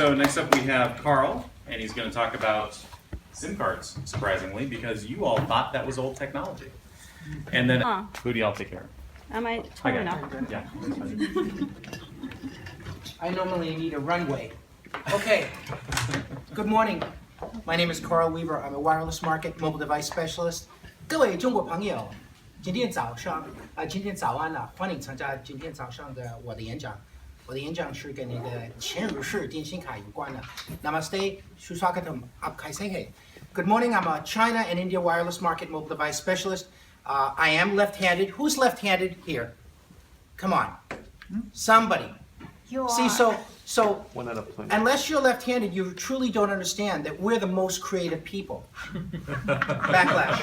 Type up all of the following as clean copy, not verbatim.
So next up we have Karl, and he's going to talk about SIM cards, surprisingly, because you all thought that was old technology. And then, who do y'all take care of? Am I I turn got up? it. Yeah. I normally need a runway. Okay. Good morning. My name is Karl Weaver. I'm a wireless market mobile device specialist. 各位中国朋友，今天早安啊，欢迎参加今天早上的我的演讲。我的演讲是跟那个前日式电信卡有关的。Namaste, Shuswakatam, Apkaisehe. Good morning. I'm a China and India wireless market mobile device specialist. I am left-handed. Who's left-handed here? Come on, somebody. You See, so One out of 20. unless you're left-handed, you truly don't understand that we're the most creative people. Backlash.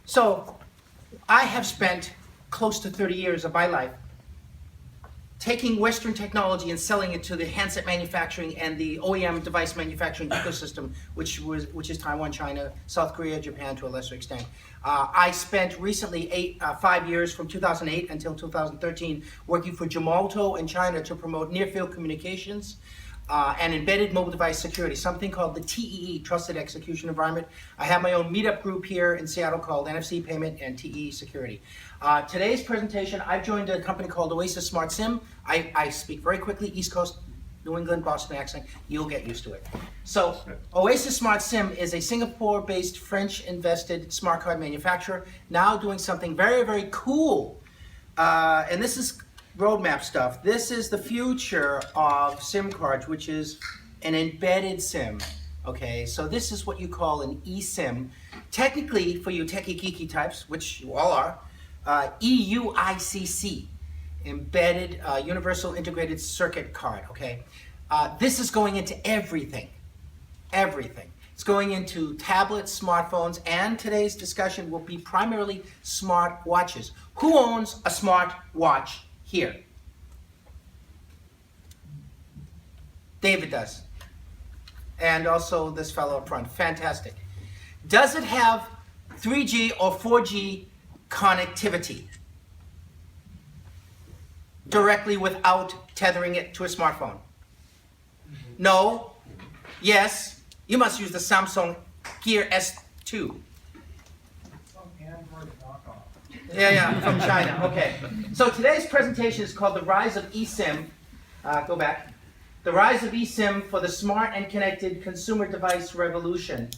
So, I have spent close to 30 years of my life taking Western technology and selling it to the handset manufacturing and the OEM device manufacturing ecosystem, which is Taiwan, China, South Korea, Japan to a lesser extent. I spent recently 5 years from 2008 until 2013 working for Gemalto in China to promote near-field communications and embedded mobile device security, something called the TEE, Trusted Execution Environment. I have my own meetup group here in Seattle called NFC Payment and TE Security. Today's presentation, I've joined a company called Oasis Smart SIM. I speak very quickly, East Coast, New England, Boston accent. You'll get used to it. So, Oasis Smart SIM is a Singapore-based, French-invested smart card manufacturer, now doing something very, very cool. And this is roadmap stuff. This is the future of SIM cards, which is an embedded SIM. Okay, so this is what you call an eSIM. Technically, for you techie geeky types, which you all are, EUICC, embedded universal integrated circuit card. Okay, this is going into everything. It's going into tablets, smartphones, and today's discussion will be primarily smart watches. Who owns a smart watch here? David does. And also this fellow up front. Fantastic. Does it have 3G or 4G connectivity? Directly without tethering it to a smartphone? No? Yes? You must use the Samsung Gear S2. Yeah, from China. Okay. So today's presentation is called The Rise of eSIM. Go back. The Rise of eSIM for the Smart and Connected Consumer Device Revolution.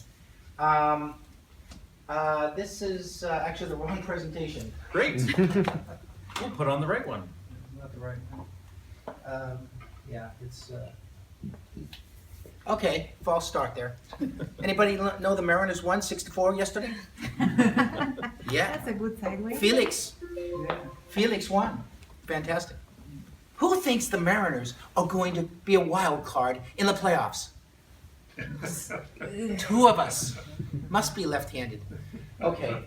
This is actually the wrong presentation. Great. We'll put on the right one. Not the right one. Yeah, it's... Okay, false start there. Anybody know the Mariners won 6-4 yesterday? Yeah. That's a good segue. Felix won. Fantastic. Who thinks the Mariners are going to be a wild card in the playoffs? Two of us. Must be left-handed. Okay.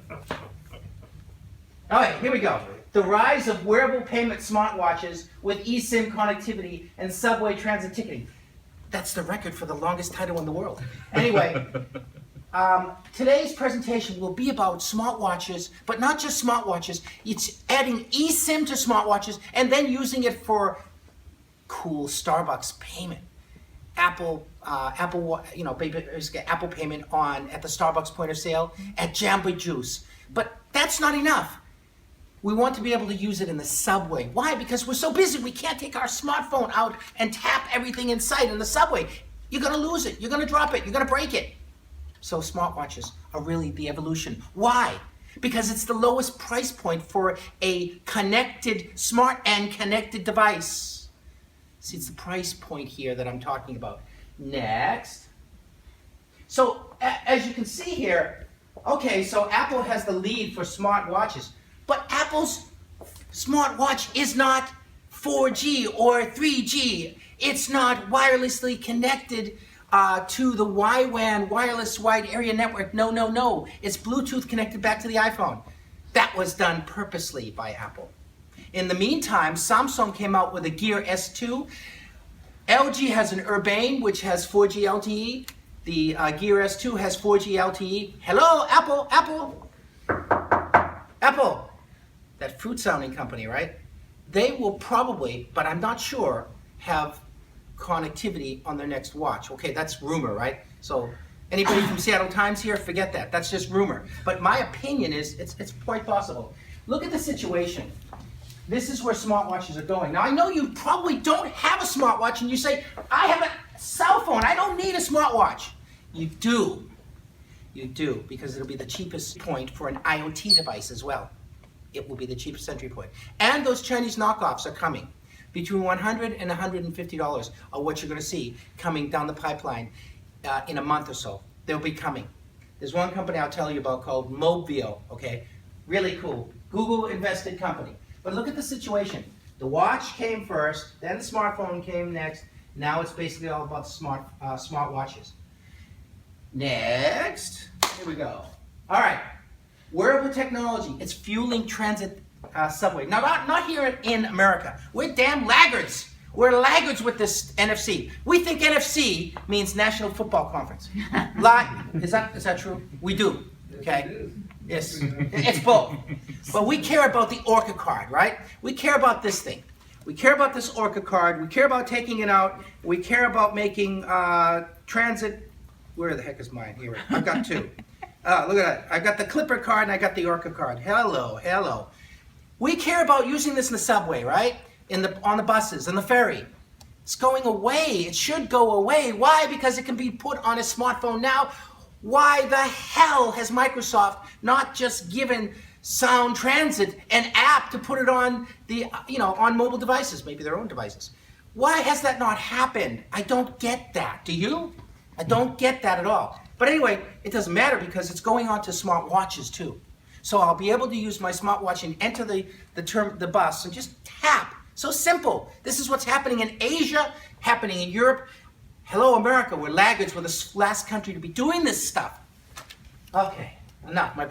All right, here we go. The rise of wearable payment smart watches with eSIM connectivity and subway transit ticketing. That's the record for the longest title in the world. Anyway, today's presentation will be about smartwatches, but not just smartwatches. It's adding eSIM to smartwatches and then using it for cool Starbucks payment. Apple payment on at the Starbucks point of sale, at Jamba Juice. But that's not enough. We want to be able to use it in the subway. Why? Because we're so busy, we can't take our smartphone out and tap everything in sight in the subway. You're gonna lose it, you're gonna drop it, you're gonna break it. So smartwatches are really the evolution. Why? Because it's the lowest price point for a connected, smart and connected device. See, it's the price point here that I'm talking about. Next. So, as you can see here, okay, so Apple has the lead for smart watches. But Apple's smartwatch is not 4G or 3G. It's not wirelessly connected to the WWAN, wireless wide area network. No. It's Bluetooth connected back to the iPhone. That was done purposely by Apple. In the meantime, Samsung came out with a Gear S2. LG has an Urbane, which has 4G LTE. The Gear S2 has 4G LTE. Hello, Apple. That fruit sounding company, right? they will probably, but I'm not sure, have connectivity on their next watch. Okay, that's rumor, right? So anybody from Seattle Times here, forget that. That's just rumor. But my opinion is it's quite possible. Look at the situation. This is where smartwatches are going. Now I know you probably don't have a smartwatch and you say, I have a cell phone, I don't need a smartwatch. You do. You do, because it'll be the cheapest point for an IoT device as well. It will be the cheapest entry point. And those Chinese knockoffs are coming. Between $100 and $150 are what you're going to see coming down the pipeline in a month or so. They'll be coming. There's one company I'll tell you about called Mobvio, okay? Really cool. Google invested company. But look at the situation. The watch came first, then the smartphone came next. Now it's basically all about smart watches. Next, here we go. All right, wearable technology. It's fueling transit subway. Now, not here in America. We're damn laggards. We're laggards with this NFC. We think NFC means National Football Conference. Is that true? We do. Okay. Yes, it's both. But we care about the Orca card, right? We care about this thing. We care about this Orca card. We care about taking it out. We care about making transit. Where the heck is mine? Here, I've got two. Look at that. I've got the Clipper card and I got the Orca card. Hello, hello. We care about using this in the subway, right? On the buses, in the ferry. It's going away. It should go away. Why? Because it can be put on a smartphone now. Why the hell has Microsoft not just given Sound Transit an app to put it on on mobile devices, maybe their own devices? Why has that not happened? I don't get that. Do you? I don't get that at all. But anyway, it doesn't matter because it's going on to smart watches too. So I'll be able to use my smartwatch and enter the bus and just tap. So simple. This is what's happening in Asia, happening in Europe. Hello, America. We're laggards. We're the last country to be doing this stuff. Okay, enough. My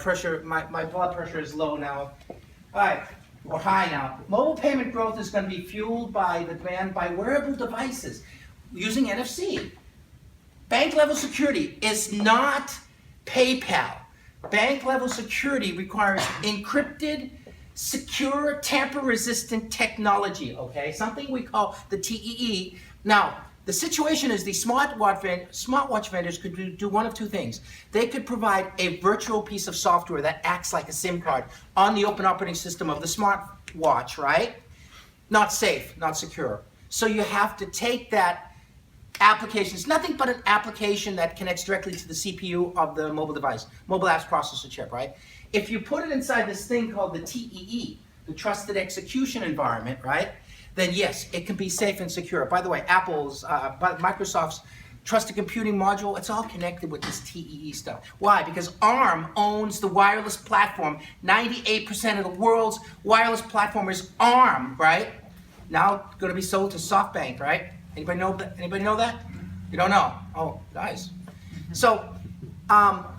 blood pressure is low now. All right, or high now. Mobile payment growth is going to be fueled by the demand by wearable devices using NFC. Bank level security is not PayPal. Bank level security requires encrypted, secure, tamper-resistant technology, okay? Something we call the TEE. Now, the situation is these smartwatch vendors could do one of two things. They could provide a virtual piece of software that acts like a SIM card on the open operating system of the smartwatch, right? Not safe, not secure. So you have to take that application. It's nothing but an application that connects directly to the CPU of the mobile device, mobile apps processor chip, right? If you put it inside this thing called the TEE, the Trusted Execution Environment, right? Then yes, it can be safe and secure. By the way, Microsoft's Trusted Computing Module, it's all connected with this TEE stuff. Why? Because ARM owns the wireless platform. 98% of the world's wireless platform is ARM, right? Now going to be sold to SoftBank, right? Anybody know that? You don't know? Oh, guys. So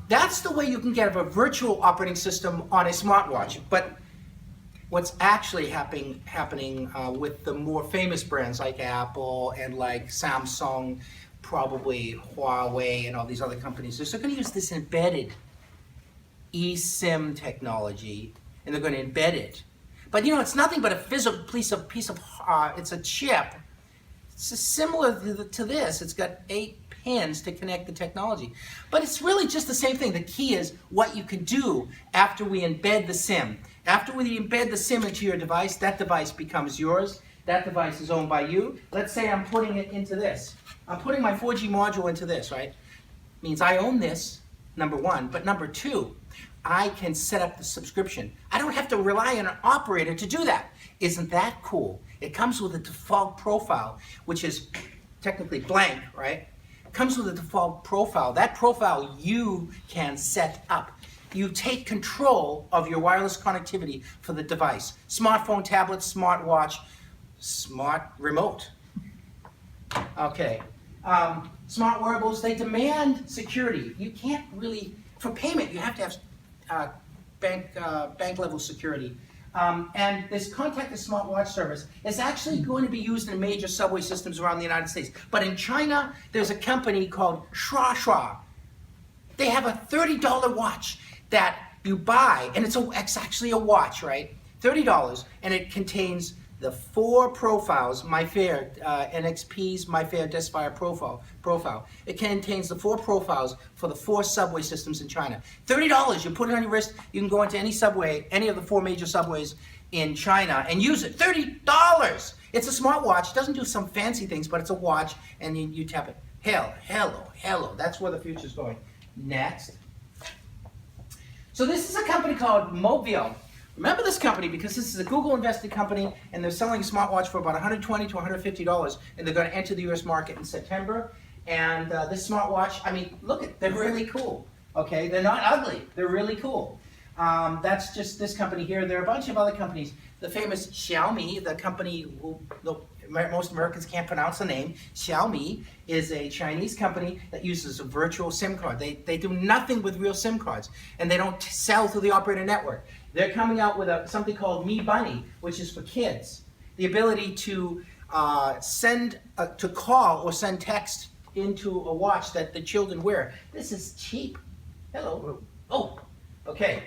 that's the way you can get a virtual operating system on a smartwatch. But what's actually happening with the more famous brands like Apple and like Samsung, probably Huawei and all these other companies, they're going to use this embedded eSIM technology, and they're going to embed it. But it's nothing but a physical piece of it's a chip. It's similar to this. It's got 8 pins to connect the technology. But it's really just the same thing. The key is what you can do after we embed the SIM. After we embed the SIM into your device, that device becomes yours. That device is owned by you. Let's say I'm putting it into this. I'm putting my 4G module into this, right? Means I own this, number one. But number two, I can set up the subscription. I don't have to rely on an operator to do that. Isn't that cool? It comes with a default profile, which is technically blank, right? It comes with a default profile. That profile you can set up. You take control of your wireless connectivity for the device. Smartphone, tablet, smartwatch, smart remote. Okay. Smart wearables, they demand security. You can't really, for payment, you have to have bank level security. And this contactless smartwatch service is actually going to be used in major subway systems around the United States. But in China, there's a company called Shua. They have a $30 watch that you buy, and it's actually a watch, right? $30, and it contains the 4 profiles, MyFair, NXP's MyFair Desfire profile. It contains the 4 profiles for the 4 subway systems in China. $30, you put it on your wrist, you can go into any subway, any of the 4 major subways in China and use it. $30! It's a smartwatch, it doesn't do some fancy things, but it's a watch, and you tap it. Hello, that's where the future's going. Next. So this is a company called Movio. Remember this company because this is a Google invested company and they're selling a smartwatch for about $120 to $150 and they're going to enter the US market in September. And this smartwatch, I mean, look at, they're really cool. Okay, they're not ugly, they're really cool. That's just this company here. There are a bunch of other companies. The famous Xiaomi, the company who most Americans can't pronounce the name. Xiaomi is a Chinese company that uses a virtual SIM card. They do nothing with real SIM cards, and they don't sell through the operator network. They're coming out with something called Mi Bunny, which is for kids. The ability to to call or send text into a watch that the children wear. This is cheap. Hello. Oh, okay.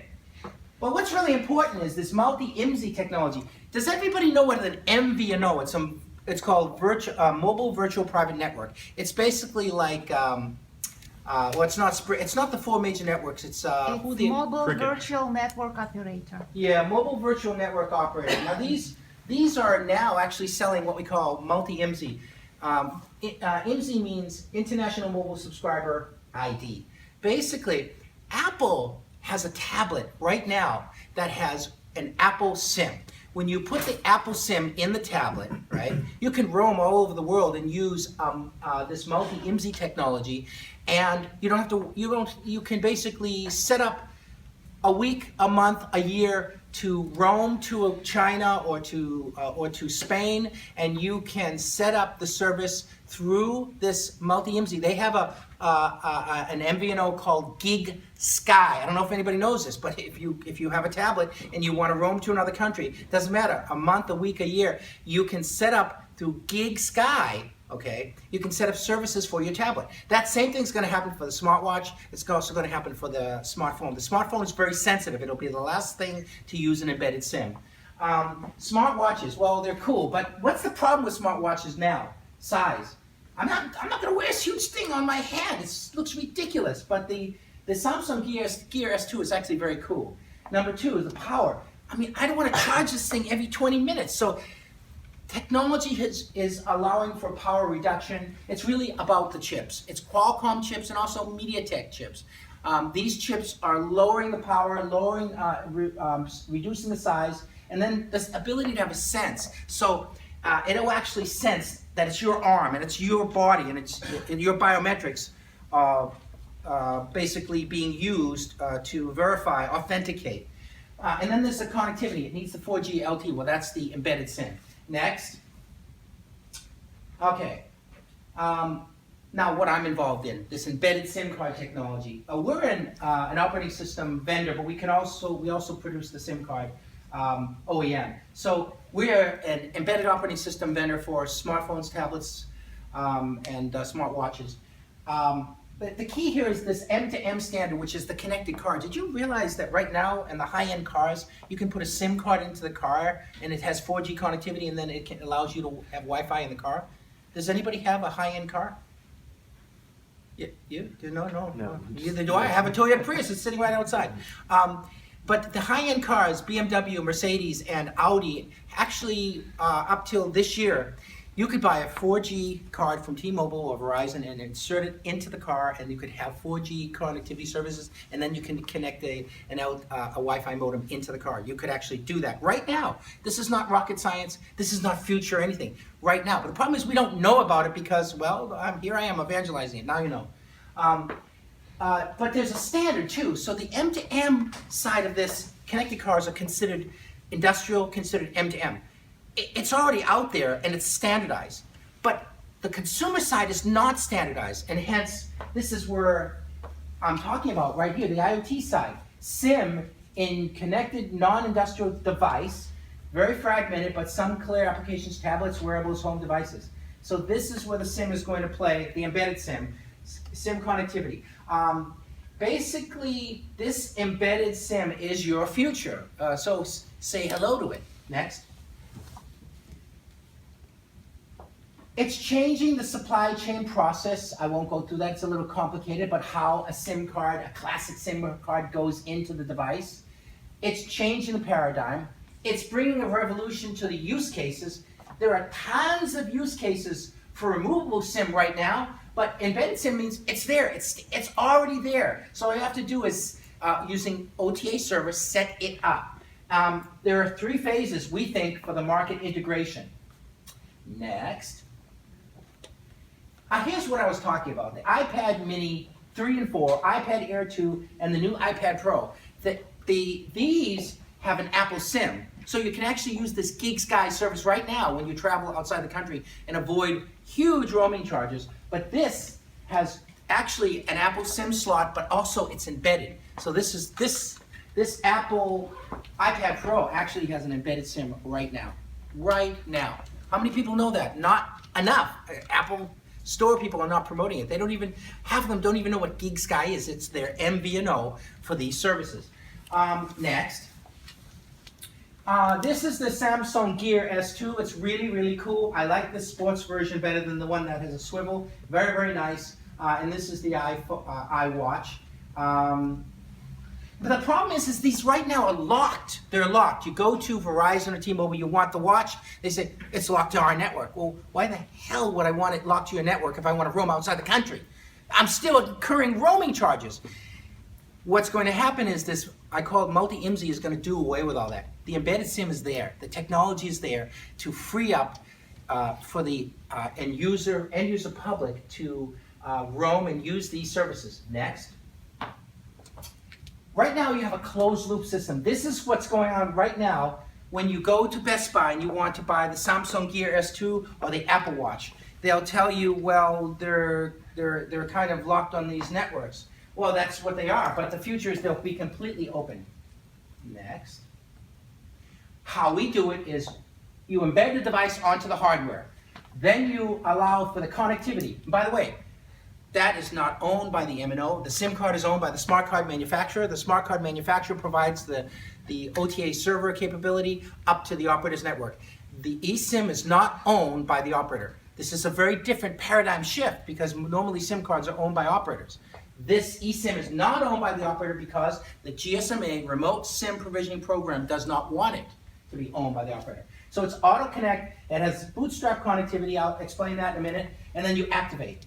But what's really important is this multi-IMSI technology. Does everybody know what an MVNO is? It's called Mobile Virtual Private Network. It's basically like, well, it's not the 4 major networks. It's Mobile Virtual Network Operator. Yeah, Mobile Virtual Network Operator. Now these are now actually selling what we call multi-IMSI. IMSI means International Mobile Subscriber ID. Basically, Apple has a tablet right now that has an Apple SIM. When you put the Apple SIM in the tablet, right, you can roam all over the world and use this multi-IMSI technology, and you can basically set up a week, a month, a year to roam to China or to Spain, and you can set up the service through this multi-IMSI. They have an MVNO called Gig Sky. I don't know if anybody knows this, but if you have a tablet and you want to roam to another country, doesn't matter, a month, a week, a year, you can set up through Gig Sky. Okay, you can set up services for your tablet. That same thing's going to happen for the smartwatch. It's also going to happen for the smartphone. The smartphone is very sensitive. It'll be the last thing to use an embedded SIM. Smartwatches, well, they're cool, but what's the problem with smartwatches now? Size. I'm not going to wear this huge thing on my hand. It looks ridiculous. But the Samsung Gear S2 is actually very cool. Number 2 is the power. I mean, I don't want to charge this thing every 20 minutes. So technology is allowing for power reduction. It's really about the chips. It's Qualcomm chips and also MediaTek chips. These chips are lowering the power, reducing the size, and then this ability to have a sense. So it'll actually sense that it's your arm and it's your body and it's your biometrics basically being used to verify, authenticate. And then there's the connectivity. It needs the 4G LTE. Well, that's the embedded SIM. Next. Okay. Now what I'm involved in, this embedded SIM card technology. We're an operating system vendor, but we also produce the SIM card OEM. So we're an embedded operating system vendor for smartphones, tablets, and smartwatches. But the key here is this M2M standard, which is the connected car. Did you realize that right now in the high-end cars, you can put a SIM card into the car and it has 4G connectivity and then it allows you to have Wi-Fi in the car? Does anybody have a high-end car? You? No. Neither do I. I have a Toyota Prius. It's sitting right outside. But the high-end cars, BMW, Mercedes, and Audi, actually up till this year, you could buy a 4G card from T-Mobile or Verizon and insert it into the car, and you could have 4G connectivity services, and then you can connect a Wi-Fi modem into the car. You could actually do that right now. This is not rocket science. This is not future or anything. Right now. But the problem is we don't know about it because, well, here I am evangelizing it. Now you know. But there's a standard too. So the M2M side of this, connected cars are considered industrial, considered M2M. It's already out there and it's standardized. But the consumer side is not standardized, and hence this is where I'm talking about right here, the IoT side. SIM in connected non-industrial device, very fragmented, but some clear applications, tablets, wearables, home devices. So this is where the SIM is going to play, the embedded SIM connectivity. Basically, this embedded SIM is your future. So say hello to it. Next. It's changing the supply chain process. I won't go through that, it's a little complicated, but how a SIM card, a classic SIM card goes into the device. It's changing the paradigm. It's bringing a revolution to the use cases. There are tons of use cases for removable SIM right now, but embedded SIM means it's there, it's already there. So all you have to do is, using OTA service, set it up. There are 3 phases, we think, for the market integration. Next. Here's what I was talking about. The iPad mini 3 and 4, iPad Air 2, and the new iPad Pro. These have an Apple SIM. So you can actually use this Gig Sky service right now when you travel outside the country and avoid huge roaming charges. But this has actually an Apple SIM slot, but also it's embedded. So this Apple iPad Pro actually has an embedded SIM right now. Right now. How many people know that? Not enough. Apple Store people are not promoting it. They don't even, half of them don't even know what Gig Sky is. It's their MVNO for these services. Next. This is the Samsung Gear S2. It's really, really cool. I like this sports version better than the one that has a swivel. Very, very nice. And this is the iWatch. But the problem is these right now are locked. They're locked. You go to Verizon or T-Mobile, you want the watch, they say, it's locked to our network. Well, why the hell would I want it locked to your network if I want to roam outside the country? I'm still incurring roaming charges. What's going to happen is this, I call it multi-IMSI, is going to do away with all that. The embedded SIM is there. The technology is there to free up for the end user public to roam and use these services. Next. Right now you have a closed loop system. This is what's going on right now when you go to Best Buy and you want to buy the Samsung Gear S2 or the Apple Watch. They'll tell you, well, they're kind of locked on these networks. Well, that's what they are, but the future is they'll be completely open. Next. How we do it is you embed the device onto the hardware. Then you allow for the connectivity. And by the way, that is not owned by the MNO. The SIM card is owned by the smart card manufacturer. The smart card manufacturer provides the OTA server capability up to the operator's network. The eSIM is not owned by the operator. This is a very different paradigm shift because normally SIM cards are owned by operators. This eSIM is not owned by the operator because the GSMA remote SIM provisioning program does not want it to be owned by the operator. So it's auto connect, it has bootstrap connectivity, I'll explain that in a minute, and then you activate.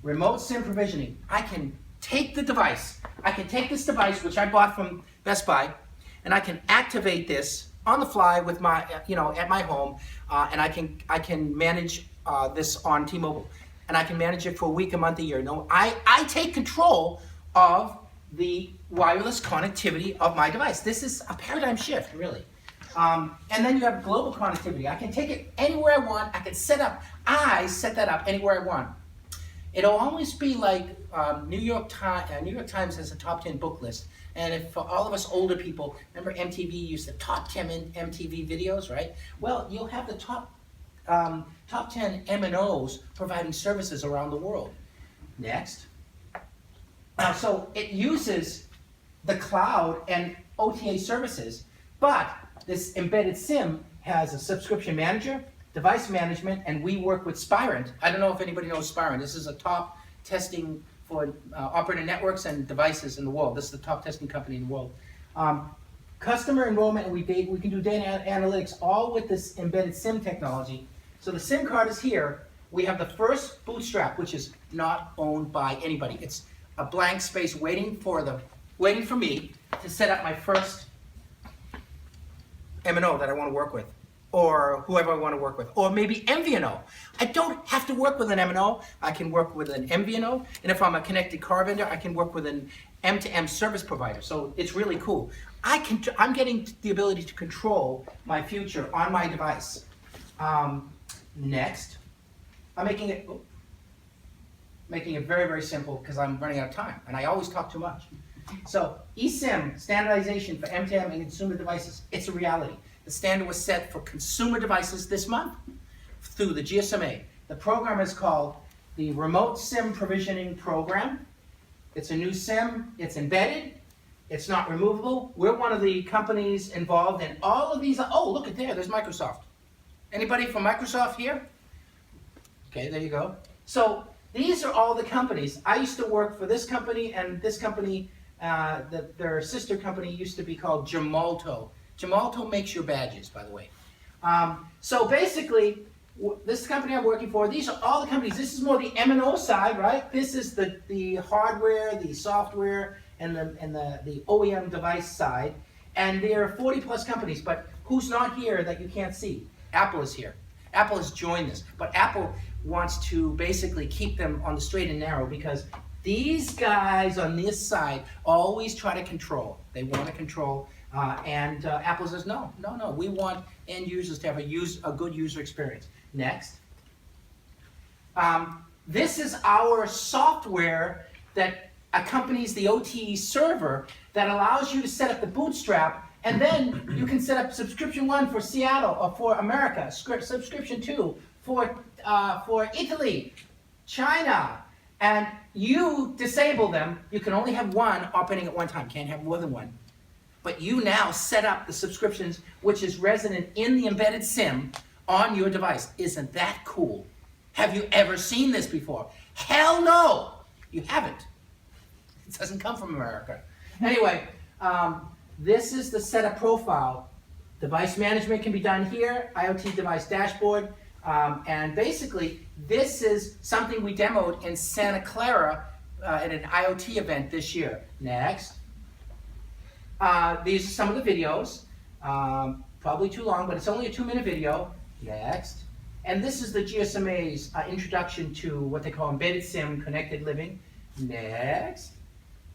Remote SIM provisioning. I can take the device. I can take this device, which I bought from Best Buy, and I can activate this on the fly with my, at my home, and I can manage this on T-Mobile, and I can manage it for a week, a month, a year. No, I take control of the wireless connectivity of my device. This is a paradigm shift, really. And then you have global connectivity. I can take it anywhere I want. I can set that up anywhere I want. It'll always be like New York Times has a top 10 book list. And if for all of us older people, remember MTV used the top 10 MTV videos, right? Well, you'll have the top 10 MNOs providing services around the world. Next. So it uses the cloud and OTA services, but this embedded SIM has a subscription manager, device management, and we work with Spirent. I don't know if anybody knows Spirent. This is a top testing for operator networks and devices in the world. This is the top testing company in the world. Customer enrollment, and we can do data analytics all with this embedded SIM technology. So the SIM card is here. We have the first bootstrap, which is not owned by anybody. It's a blank space waiting for me to set up my first MNO that I want to work with, or whoever I want to work with, or maybe MVNO. I don't have to work with an MNO. I can work with an MVNO, and if I'm a connected car vendor, I can work with an M2M service provider. So it's really cool. I'm getting the ability to control my future on my device. Next, I'm making it very, very simple because I'm running out of time, and I always talk too much. So eSIM standardization for M2M and consumer devices, it's a reality. The standard was set for consumer devices this month through the GSMA. The program is called the Remote SIM Provisioning Program. It's a new SIM, it's embedded, it's not removable. We're one of the companies involved in all of these. Oh, look at there's Microsoft. Anybody from Microsoft here? Okay, there you go. So these are all the companies. I used to work for this company and this company, their sister company used to be called Gemalto. Gemalto makes your badges, by the way. So basically, this company I'm working for, these are all the companies. This is more the M&O side, right? This is the hardware, the software, and the OEM device side. And there are 40 plus companies, but who's not here that you can't see? Apple is here. Apple has joined this, but Apple wants to basically keep them on the straight and narrow because these guys on this side always try to control. They want to control, and Apple says, no, we want end users to have a good user experience. Next. This is our software that accompanies the OT server that allows you to set up the bootstrap, and then you can set up subscription 1 for Seattle or for America, subscription 2 for Italy, China, and you disable them. You can only have one operating at one time, can't have more than one. But you now set up the subscriptions, which is resident in the embedded SIM on your device. Isn't that cool? Have you ever seen this before? Hell no, you haven't. It doesn't come from America. Anyway, this is the setup profile. Device management can be done here, IoT device dashboard, and basically this is something we demoed in Santa Clara at an IoT event this year. Next. These are some of the videos, probably too long, but it's only a 2-minute video. Next. And this is the GSMA's introduction to what they call embedded SIM connected living. Next.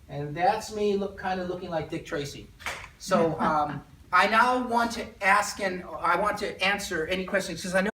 And that's me kind of looking like Dick Tracy. So I now want to ask and I want to answer any questions because I know